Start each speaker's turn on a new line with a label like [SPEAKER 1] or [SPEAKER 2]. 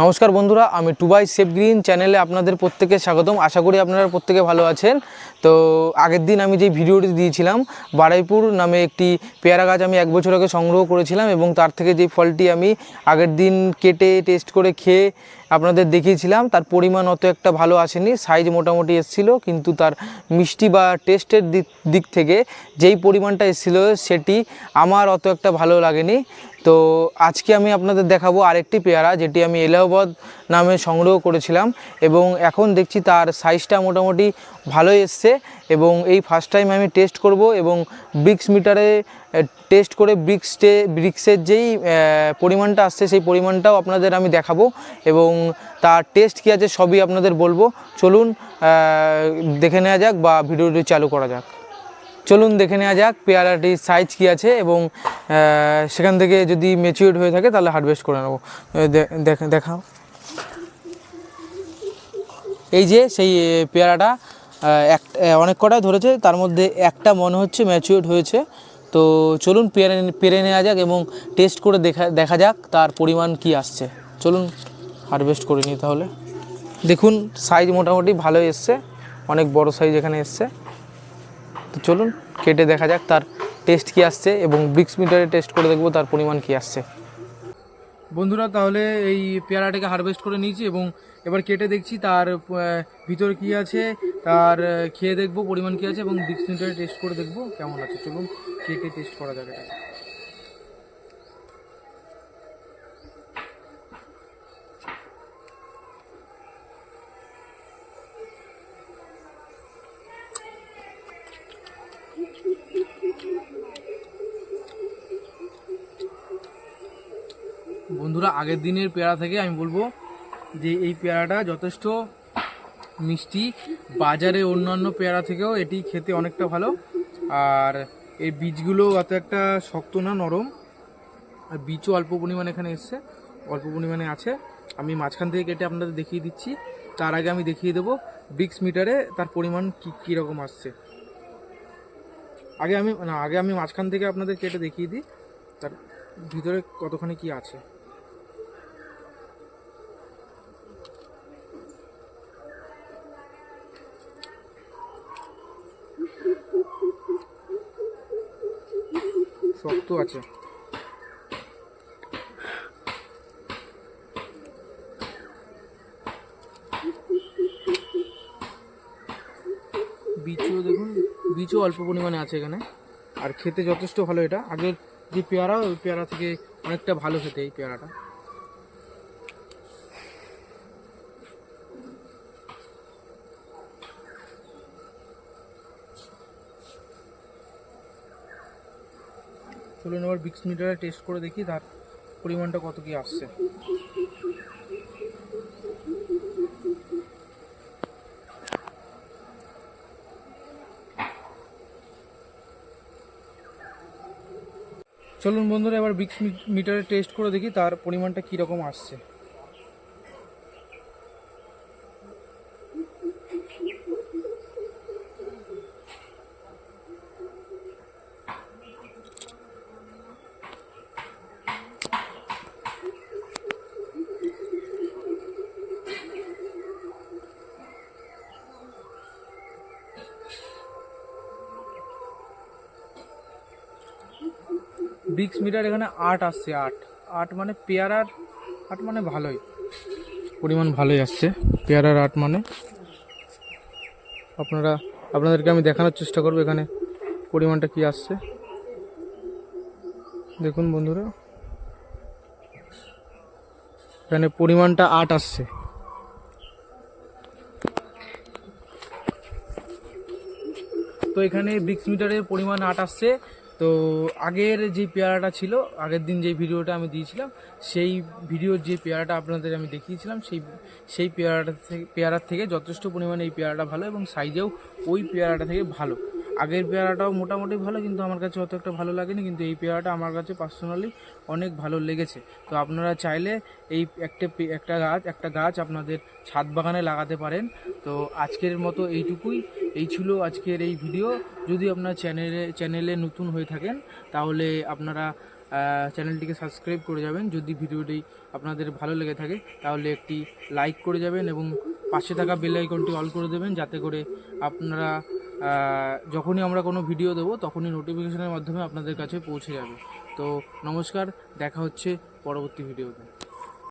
[SPEAKER 1] নমস্কার বন্ধুরা, আমি টুবাই সেফ গ্রিন চ্যানেলে আপনাদের প্রত্যেককে স্বাগতম। আশা করি আপনারা প্রত্যেকে ভালো আছেন। তো আগের দিন আমি যে ভিডিওটি দিয়েছিলাম, বারুইপুর নামে একটি পেয়ারা গাছ আমি 1 বছর আগে সংগ্রহ করেছিলাম এবং তার থেকে যে ফলটি আমি আগের দিন কেটে টেস্ট করে খেয়ে আপনাদের দেখিয়েছিলাম, তার পরিমাণ অত একটা ভালো আসেনি। সাইজ মোটামুটি এসেছিল, কিন্তু তার মিষ্টি বা টেস্টের দিক থেকে যেই পরিমাণটা এসেছিল সেটি আমার অত একটা ভালো লাগেনি। তো আজকে আমি আপনাদের দেখাবো আরেকটি পেয়ারা, যেটি আমি এলাহাবাদ নামে সংগ্রহ করেছিলাম এবং এখন দেখছি তার সাইজটা মোটামুটি ভালোই এসছে। এবং এই ফার্স্ট টাইম আমি টেস্ট করব এবং ব্রিক্স মিটারে টেস্ট করে ব্রিক্সের যেই পরিমাণটা আসছে সেই পরিমাণটাও আপনাদের আমি দেখাবো এবং তার টেস্ট কী আছে সবই আপনাদের বলবো। চলুন দেখে নেওয়া যাক বা ভিডিওটি চালু করা যাক। চলুন দেখে নেওয়া যাক পেয়ারাটির সাইজ কী আছে এবং সেখান থেকে যদি ম্যাচিউরড হয়ে থাকে তাহলে হারভেস্ট করে নেবো। দেখাও। এই যে সেই পেয়ারাটা অনেক কটাই ধরেছে, তার মধ্যে একটা মনে হচ্ছে ম্যাচিউরড হয়েছে। তো চলুন পেরে নেওয়া যাক এবং টেস্ট করে দেখা যাক তার পরিমাণ কি আসছে। চলুন হারভেস্ট করে নিই তাহলে। দেখুন সাইজ মোটামুটি ভালোই এসছে, অনেক বড় সাইজ এখানে এসছে। তো চলুন কেটে দেখা যাক তার টেস্ট কি আসছে এবং ব্রিক্স মিটারে টেস্ট করে দেখব তার পরিমাণ কি আসছে। বন্ধুরা, তাহলে এই পেয়ারাটাকে হারভেস্ট করে নিয়েছি এবং এবার কেটে দেখছি তার ভিতরে কি আছে, তার খেয়ে দেখব পরিমাণ কি আছে এবং ব্রিক্স মিটারে টেস্ট করে দেখব কেমন আছে। চলুন কেটে টেস্ট করা যাক এটা। বন্ধুরা, আগের দিনের পেয়ারা থেকে আমি বলবো যে এই পেয়ারাটা যথেষ্ট মিষ্টি। বাজারে অন্যান্য পেয়ারা থেকেও এটি খেতে অনেকটা ভালো। আর এই বীজগুলো অত একটা শক্ত না, নরম। আর বীজও অল্প পরিমাণে এখানে এসছে, অল্প পরিমাণে আছে। আমি মাঝখান থেকে কেটে আপনাদের দেখিয়ে দিচ্ছি। তার আগে আমি দেখিয়ে দেবো ব্রিক্স মিটারে তার পরিমাণ কীরকম আসছে। আগে আমি মাঝখান থেকে আপনাদের কেটে দেখিয়ে দিই তার ভিতরে কতখানি কি আছে। শক্ত আছে। বীজও দেখুন, বীজও অল্প পরিমাণে আছে এখানে। আর খেতে যথেষ্ট ভালো। এটা আগের যে পেয়ারা, ওই পেয়ারা থেকে অনেকটা ভালো খেতে এই পেয়ারাটা। চলুন এবার ব্রিক্স মিটারে টেস্ট করে দেখি তার পরিমাণটা কত কি আসছে। চলুন বন্ধুরা, এবার ব্রিক্স মিটারে টেস্ট করে দেখি তার পরিমাণটা কীরকম আসছে। ব্রিক্স মিটার এখানে 8 আসছে। 8 মানে পেয়ারার 8 মানে ভালোই, পরিমাণ ভালোই আসছে পেয়ারার 8 মানে। আপনাদেরকে আমি দেখানোর চেষ্টা করবো এখানে পরিমাণটা কি আসছে। দেখুন বন্ধুরা, এখানে পরিমাণটা 8 আসছে। তো এখানে ব্রিক্স মিটারের পরিমাণ 8 আসছে। তো আগের যে পেয়ারাটা ছিল, আগের দিন যে ভিডিওটা আমি দিয়েছিলাম, সেই ভিডিওর যে পেয়ারাটা আপনাদের আমি দেখিয়েছিলাম, সেই পেয়ারার থেকে যথেষ্ট পরিমাণে এই পেয়ারাটা ভালো এবং সাইজেও ওই পেয়ারাটা থেকে ভালো।
[SPEAKER 2] আগের পেয়ারাটাও মোটামুটি ভালো, কিন্তু আমার কাছে অত একটা ভালো লাগেনি, কিন্তু এই পেয়ারাটা আমার কাছে পার্সোনালি অনেক ভালো লেগেছে। তো আপনারা চাইলে এই একটা গাছ আপনাদের ছাদ বাগানে লাগাতে পারেন। তো আজকের মতো এইটুকুই, এই ছিল আজকের এই ভিডিও। যদি আপনার চ্যানেলে নতুন হয়ে থাকেন তাহলে আপনারা চ্যানেলটিকে সাবস্ক্রাইব করে যাবেন। যদি ভিডিওটি আপনাদের ভালো লেগে থাকে তাহলে একটি লাইক করে যাবেন এবং পাশে থাকা বেল আইকনটি অল করে দেবেন, যাতে করে আপনারা যখনই আমরা কোনো ভিডিও দেবো তখনই নোটিফিকেশনের মাধ্যমে আপনাদের কাছে পৌঁছে যাবে। তো নমস্কার, দেখা হচ্ছে পরবর্তী ভিডিওতে।